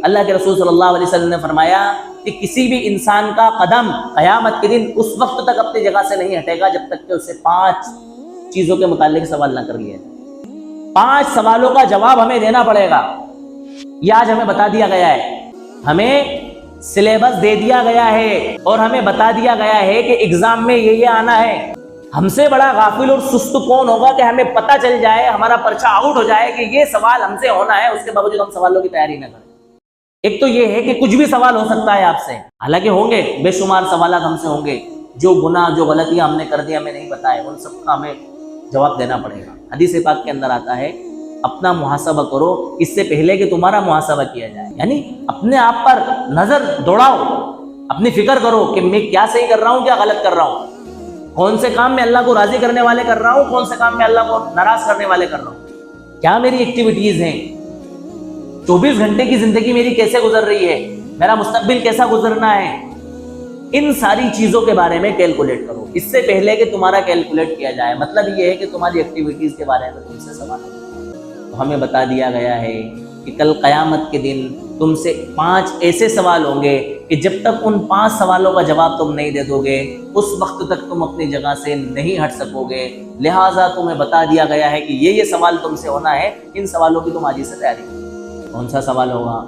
اللہ کے رسول صلی اللہ علیہ وسلم نے فرمایا کہ کسی بھی انسان کا قدم قیامت کے دن اس وقت تک اپنی جگہ سے نہیں ہٹے گا جب تک کہ اسے 5 چیزوں کے متعلق سوال نہ کر لیا جائے۔ 5 سوالوں کا جواب ہمیں دینا پڑے گا۔ یہ آج ہمیں بتا دیا گیا ہے، ہمیں سلیبس دے دیا گیا ہے اور ہمیں بتا دیا گیا ہے کہ ایگزام میں یہ آنا ہے۔ ہم سے بڑا غافل اور سست کون ہوگا کہ ہمیں پتہ چل جائے، ہمارا پرچہ آؤٹ ہو جائے کہ یہ سوال ہم سے ہونا ہے، اس کے باوجود ہم سوالوں کی تیاری نہ کریں۔ ایک تو یہ ہے کہ کچھ بھی سوال ہو سکتا ہے آپ سے، حالانکہ ہوں گے بے شمار سوالات ہم سے ہوں گے، جو گناہ جو غلطیاں ہم نے کر دی ہمیں نہیں پتہ ہے، ان سب کا ہمیں جواب دینا پڑے گا۔ حدیث پاک کے اندر آتا ہے اپنا محاسبہ کرو اس سے پہلے کہ تمہارا محاسبہ کیا جائے، یعنی اپنے آپ پر نظر دوڑاؤ، اپنی فکر کرو کہ میں کیا صحیح کر رہا ہوں، کیا غلط کر رہا ہوں، کون سے کام میں اللہ کو راضی کرنے والے کر رہا ہوں، کون سے کام میں اللہ کو ناراض کرنے والے کر رہا ہوں، کیا میری ایکٹیویٹیز ہیں، 24 گھنٹے کی زندگی میری کیسے گزر رہی ہے، میرا مستقبل کیسا گزرنا ہے۔ ان ساری چیزوں کے بارے میں کیلکولیٹ کرو اس سے پہلے کہ تمہارا کیلکولیٹ کیا جائے۔ مطلب یہ ہے کہ تمہاری ایکٹیویٹیز کے بارے میں تم سے سوال ہے۔ تو ہمیں بتا دیا گیا ہے کہ کل قیامت کے دن تم سے 5 ایسے سوال ہوں گے کہ جب تک ان 5 سوالوں کا جواب تم نہیں دے دو گے اس وقت تک تم اپنی جگہ سے نہیں ہٹ سکو گے۔ لہٰذا تمہیں بتا دیا گیا ہے کہ یہ سوال تم سے ہونا ہے، ان سوالوں کی تم آج ہی سے تیاری کرو۔ کون سا سوال ہوگا؟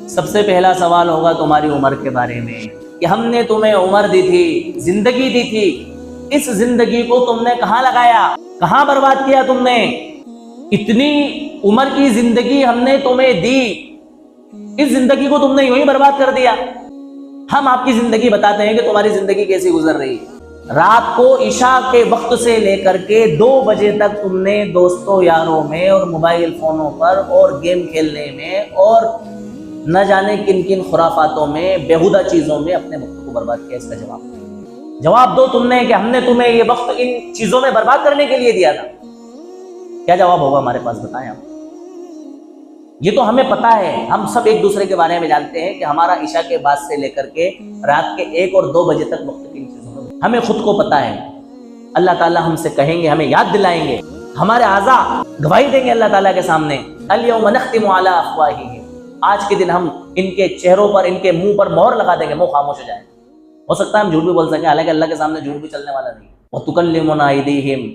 سب سے پہلا سوال ہوگا تمہاری عمر کے بارے میں، کہ ہم نے تمہیں عمر دی تھی، زندگی دی تھی، اس زندگی کو تم نے کہاں لگایا، کہاں برباد کیا تم نے؟ اتنی عمر کی زندگی ہم نے تمہیں دی، اس زندگی کو تم نے یوں ہی برباد کر دیا۔ ہم آپ کی زندگی بتاتے ہیں کہ تمہاری زندگی کیسی گزر رہی ہے۔ رات کو عشاء کے وقت سے لے کر کے 2 بجے تک تم نے دوستوں یاروں میں اور موبائل فونوں پر اور گیم کھیلنے میں اور نہ جانے کن کن خرافاتوں میں، بیہودہ چیزوں میں اپنے وقت کو برباد کیا۔ اس کا جواب دو تم نے کہ ہم نے تمہیں یہ وقت ان چیزوں میں برباد کرنے کے لیے دیا تھا۔ کیا جواب ہوگا ہمارے پاس؟ بتائیں آپ۔ یہ تو ہمیں پتا ہے، ہم سب ایک دوسرے کے بارے میں جانتے ہیں کہ ہمارا عشاء کے بعد سے لے کر کے رات کے 1 اور 2 بجے تک وقت کن چیزوں میں ہمیں خود کو پتا ہے۔ اللہ تعالیٰ ہم سے کہیں گے، ہمیں یاد دلائیں گے، ہمارے اعضاء گواہی دیں گے اللہ تعالیٰ کے سامنے، الیوم نختم علی افواہہم، آج کے دن ہم ان کے چہروں پر، ان کے منہ پر مہر لگا دیں گے، منہ خاموش ہو جائے۔ ہو سکتا ہے ہم جھوٹ بھی بول سکیں، حالانکہ اللہ کے سامنے جھوٹ بھی چلنے والا نہیں۔ وتکلمنا ایدیہم،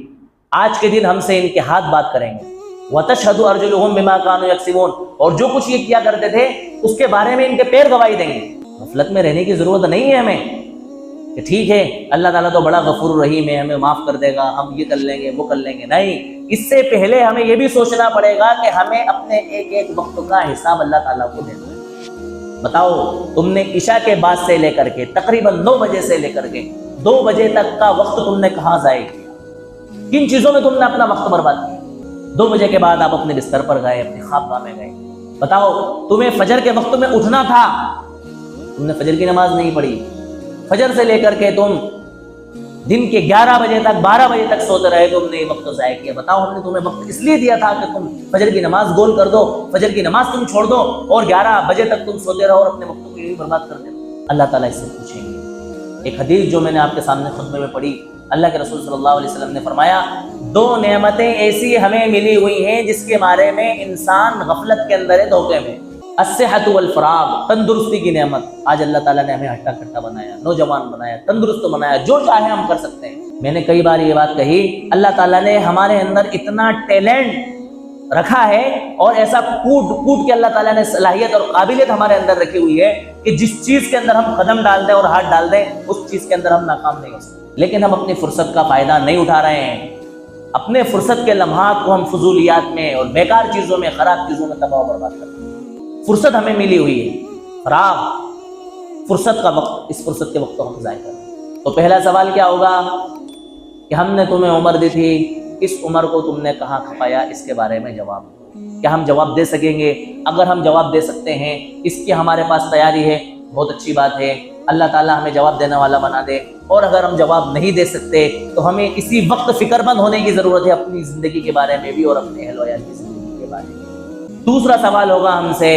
آج کے دن ہم سے ان کے ہاتھ بات کریں گے۔ وتشہد ارجلہم بما کانوا یکسبون، اور جو کچھ یہ کیا کرتے تھے اس کے بارے میں ان کے پیر گواہی دیں گے۔ غفلت میں رہنے کی ضرورت نہیں ہے ہمیں کہ ٹھیک ہے اللہ تعالیٰ تو بڑا غفور رحیم ہے، ہمیں معاف کر دے گا، ہم یہ کر لیں گے وہ کر لیں گے۔ نہیں، اس سے پہلے ہمیں یہ بھی سوچنا پڑے گا کہ ہمیں اپنے ایک ایک وقت کا حساب اللہ تعالیٰ کو دینا ہے۔ بتاؤ تم نے عشاء کے بعد سے لے کر کے تقریباً 9 بجے سے لے کر کے 2 بجے تک کا وقت تم نے کہاں ضائع کیا؟ کن چیزوں میں تم نے اپنا وقت برباد کیا؟ 2 بجے کے بعد آپ اپنے بستر پر گئے، اپنے خوابگاہ میں گئے۔ بتاؤ تمہیں فجر کے وقت میں اٹھنا تھا، تم نے فجر کی نماز نہیں پڑھی، فجر سے لے کر کے تم دن کے 11 بجے تک 12 بجے تک سوتے رہے، تم نے وقت ضائع کیا۔ بتاؤ ہم نے تمہیں وقت اس لیے دیا تھا کہ تم فجر کی نماز گول کر دو، فجر کی نماز تم چھوڑ دو اور 11 بجے تک تم سوتے رہو اور اپنے وقت کو یوں ہی برباد کرتے رہو۔ اللہ تعالیٰ اس سے پوچھیں گے۔ ایک حدیث جو میں نے آپ کے سامنے خطبے میں پڑھی، اللہ کے رسول صلی اللہ علیہ وسلم نے فرمایا 2 نعمتیں ایسی ہمیں ملی ہوئی ہیں جس کے بارے میں انسان غفلت کے اندر ہے، دھوکے میں۔ الصحت والفراغ، تندرستی کی نعمت۔ آج اللہ تعالیٰ نے ہمیں ہٹا کٹا بنایا، نوجوان بنایا، تندرست بنایا، جو چاہے ہم کر سکتے ہیں۔ میں نے کئی بار یہ بات کہی، اللہ تعالیٰ نے ہمارے اندر اتنا ٹیلنٹ رکھا ہے اور ایسا کوٹ کے اللہ تعالیٰ نے صلاحیت اور قابلیت ہمارے اندر رکھی ہوئی ہے کہ جس چیز کے اندر ہم قدم ڈال دیں اور ہاتھ ڈال دیں اس چیز کے اندر ہم ناکام نہیں ہو سکتے۔ لیکن ہم اپنی فرصت کا فائدہ نہیں اٹھا رہے ہیں، اپنے فرصت کے لمحات کو ہم فضولیات میں اور بیکار چیزوں میں، خراب چیزوں میں تباہ و برباد کرتے ہیں۔ فرصت ہمیں ملی ہوئی ہے، فراغ، فرصت کا وقت، اس فرصت کے وقت کو ہم ضائع کر رہے ہیں۔ تو پہلا سوال کیا ہوگا کہ ہم نے تمہیں عمر دی تھی، اس عمر کو تم نے کہاں کھپایا؟ اس کے بارے میں جواب دو۔ کیا ہم جواب دے سکیں گے؟ اگر ہم جواب دے سکتے ہیں، اس کی ہمارے پاس تیاری ہے، بہت اچھی بات ہے، اللہ تعالیٰ ہمیں جواب دینے والا بنا دے۔ اور اگر ہم جواب نہیں دے سکتے تو ہمیں اسی وقت فکر مند ہونے کی ضرورت ہے، اپنی زندگی کے بارے میں بھی اور اپنے اہل و عیال کی زندگی کے بارے میں۔ دوسرا سوال ہوگا ہم سے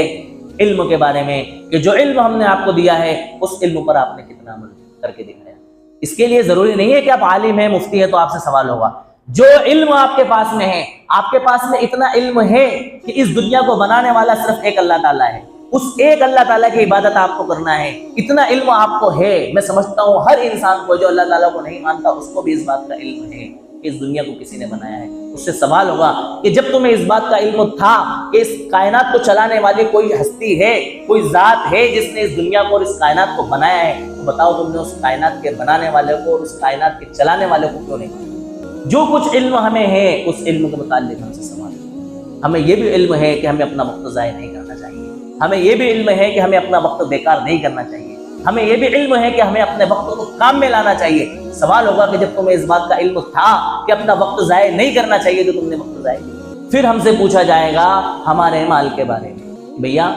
علم کے بارے میں، کہ جو علم ہم نے آپ کو دیا ہے اس علم پر آپ نے کتنا عمل کر کے دکھایا۔ اس کے لیے ضروری نہیں ہے کہ آپ عالم ہیں، مفتی ہیں تو آپ سے سوال ہوگا۔ جو علم آپ کے پاس میں ہے، آپ کے پاس میں اتنا علم ہے کہ اس دنیا کو بنانے والا صرف ایک اللہ تعالیٰ ہے، اس ایک اللہ تعالیٰ کی عبادت آپ کو کرنا ہے. اتنا علم آپ کو ہے. میں سمجھتا ہوں ہر انسان کو جو اللہ تعالیٰ کو نہیں مانتا اس کو بھی اس بات کا علم ہے کہ اس دنیا کو کسی نے بنایا ہے. اس سے سوال ہوگا کہ جب تمہیں اس بات کا علم تھا کہ اس کائنات کو چلانے والی کوئی ہستی ہے, کوئی ذات ہے جس نے اس دنیا کو اور اس کائنات کو بنایا ہے, تو بتاؤ تم نے اس کائنات کے بنانے والے کو اور اس کائنات کے چلانے والے کو کیوں نہیں مانا؟ جو کچھ علم ہمیں ہے اس علم کے متعلق ہم سے سوال ہے. ہمیں یہ بھی علم ہے کہ ہمیں اپنا وقت ضائع نہیں کرنا چاہیے. ہمیں یہ بھی علم ہے کہ ہمیں اپنا وقت بیکار نہیں کرنا چاہیے. ہمیں یہ بھی علم ہے کہ ہمیں اپنے وقت کو کام میں لانا چاہیے. سوال ہوگا کہ جب تمہیں اس بات کا علم تھا کہ اپنا وقت ضائع نہیں کرنا چاہیے تو تم نے وقت ضائع کیا. پھر ہم سے پوچھا جائے گا ہمارے مال کے بارے میں. بھیا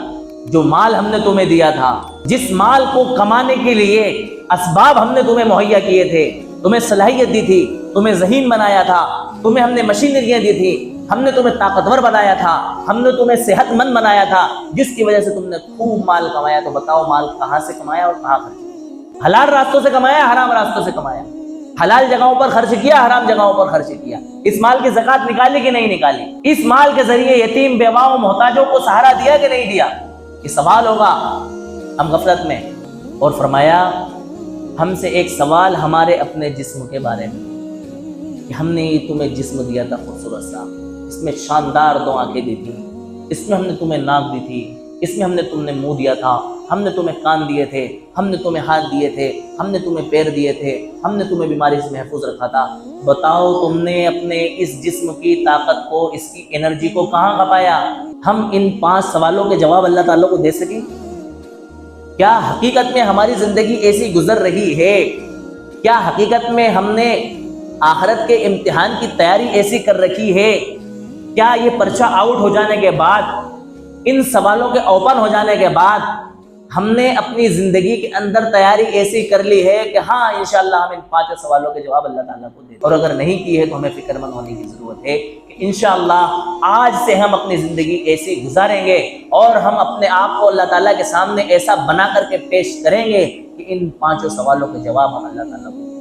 جو مال ہم نے تمہیں دیا تھا, جس مال کو کمانے کے لیے اسباب ہم نے تمہیں مہیا کیے تھے, تمہیں صلاحیت دی تھی, تمہیں ذہین بنایا تھا, تمہیں ہم نے مشینریاں دی تھی, ہم نے تمہیں طاقتور بنایا تھا, ہم نے تمہیں صحت مند بنایا تھا, جس کی وجہ سے تم نے خوب مال کمایا. تو بتاؤ مال کہاں سے کمایا اور کہاں خرچ کیا؟ حلال راستوں سے کمایا, حرام راستوں سے کمایا؟ حلال جگہوں پر خرچ کیا, حرام جگہوں پر خرچ کیا؟ اس مال کی زکات نکالی کہ نہیں نکالی؟ اس مال کے ذریعے یتیم بیواؤں محتاجوں کو سہارا دیا کہ نہیں دیا؟ یہ سوال ہوگا ہم غفلت میں. اور فرمایا ہم سے ایک سوال ہمارے اپنے جسم کے بارے میں کہ ہم نے تمہیں جسم دیا تھا خوبصورت سا, اس میں شاندار 2 آنکھیں دی تھی, اس میں ہم نے تمہیں ناک دی تھی, اس میں ہم نے تم نے منہ دیا تھا, ہم نے تمہیں کان دیے تھے, ہم نے تمہیں ہاتھ دیے تھے, ہم نے تمہیں پیر دیے تھے, ہم نے تمہیں بیماری سے محفوظ رکھا تھا. بتاؤ تم نے اپنے اس جسم کی طاقت کو, اس کی انرجی کو کہاں کھپایا؟ ہم ان 5 سوالوں کے جواب اللہ تعالیٰ کو دے سکیں؟ کیا حقیقت میں ہماری زندگی ایسی گزر رہی ہے؟ کیا حقیقت میں ہم نے آخرت کے امتحان کی تیاری ایسی کر رکھی ہے؟ کیا یہ پرچہ آؤٹ ہو جانے کے بعد, ان سوالوں کے اوپن ہو جانے کے بعد ہم نے اپنی زندگی کے اندر تیاری ایسی کر لی ہے کہ ہاں انشاءاللہ ہم ان 5 سوالوں کے جواب اللہ تعالیٰ کو دیں؟ اور اگر نہیں کی ہے تو ہمیں فکر مند ہونے کی ضرورت ہے کہ انشاءاللہ آج سے ہم اپنی زندگی ایسی گزاریں گے اور ہم اپنے آپ کو اللہ تعالیٰ کے سامنے ایسا بنا کر کے پیش کریں گے کہ ان 5 سوالوں کے جواب ہم اللہ تعالیٰ کو